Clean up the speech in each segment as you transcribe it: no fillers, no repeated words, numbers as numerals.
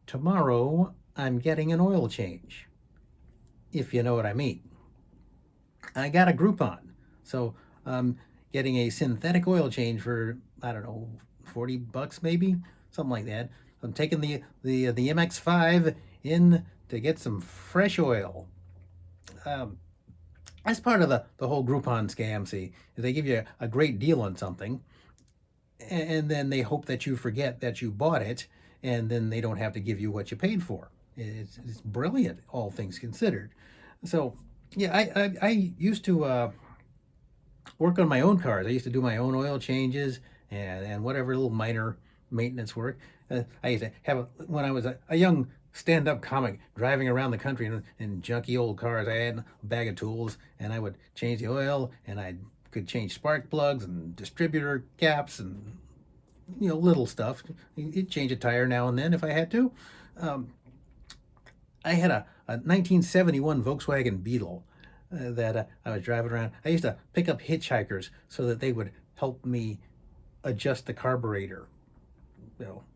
Tomorrow I'm getting an oil change, if you know what I mean. I got a Groupon, so I'm getting a synthetic oil change for, I don't know, 40 bucks maybe, something like that. I'm taking the MX-5 in to get some fresh oil. Um, that's part of the whole Groupon scam. See, they give you a great deal on something, and then they hope that you forget that you bought it, and then they don't have to give you what you paid for. It's brilliant, all things considered. So, yeah, I used to work on my own cars. I used to do my own oil changes and whatever little minor maintenance work. I used to have, when I was a young stand-up comic driving around the country in junky old cars, I had a bag of tools and I would change the oil, and I could change spark plugs and distributor caps and little stuff. You'd change a tire now and then if I had to. Um, I had a 1971 Volkswagen Beetle that I was driving around. I used to pick up hitchhikers so that they would help me adjust the carburetor.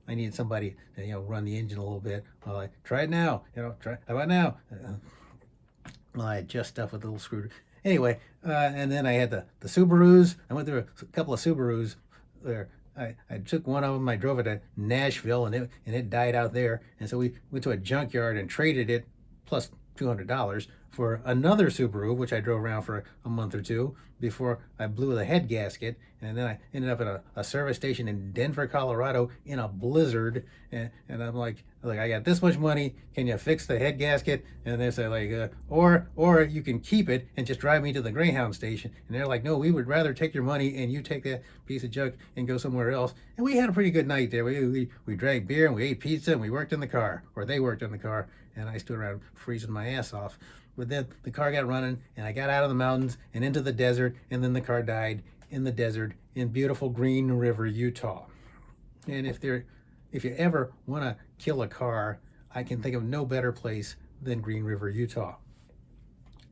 I needed somebody to run the engine a little bit. Well, I try it now. Try. How about now? Well, I adjust stuff with a little screwdriver. Anyway, and then I had the Subarus. I went through a couple of Subarus there. I took one of them. I drove it to Nashville, and it died out there. And so we went to a junkyard and traded it plus $200 for another Subaru, which I drove around for a month or two before I blew the head gasket. And then I ended up at a service station in Denver, Colorado in a blizzard. And I'm like, I got this much money. Can you fix the head gasket? And they say or you can keep it and just drive me to the Greyhound station. And they're like, no, we would rather take your money and you take that piece of junk and go somewhere else. And we had a pretty good night there. We drank beer and we ate pizza and we worked in the car, or they worked in the car, and I stood around freezing my ass off. But then the car got running and I got out of the mountains and into the desert, and then the car died in the desert in beautiful Green River, Utah. And if you ever want to kill a car, I can think of no better place than Green River, Utah.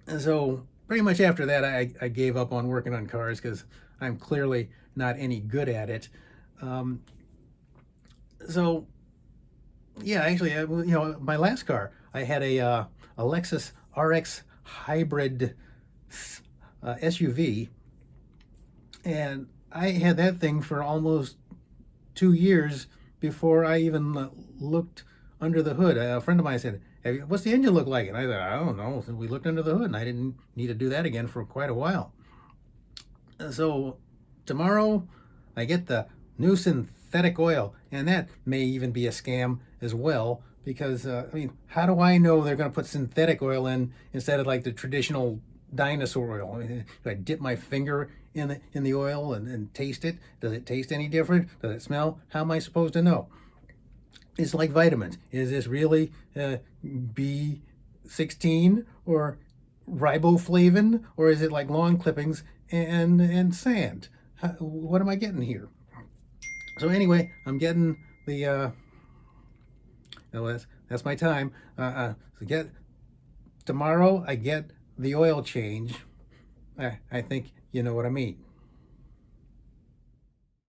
And so pretty much after that, I gave up on working on cars because I'm clearly not any good at it. Um, so yeah, actually, my last car, I had a Lexus RX hybrid SUV, and I had that thing for almost 2 years before I even looked under the hood. A friend of mine said, "What's the engine look like?" And I said, "I don't know." So we looked under the hood, and I didn't need to do that again for quite a while. So tomorrow, I get the new synthetic oil, and that may even be a scam as well. Because how do I know they're going to put synthetic oil in instead of like the traditional dinosaur oil? Do I dip my finger in the oil and taste it? Does it taste any different? Does it smell? How am I supposed to know? It's like vitamins. Is this really B16 or riboflavin, or is it like lawn clippings and sand? What am I getting here? So anyway, I'm getting the. That's my time. So tomorrow I get the oil change. I think you know what I mean.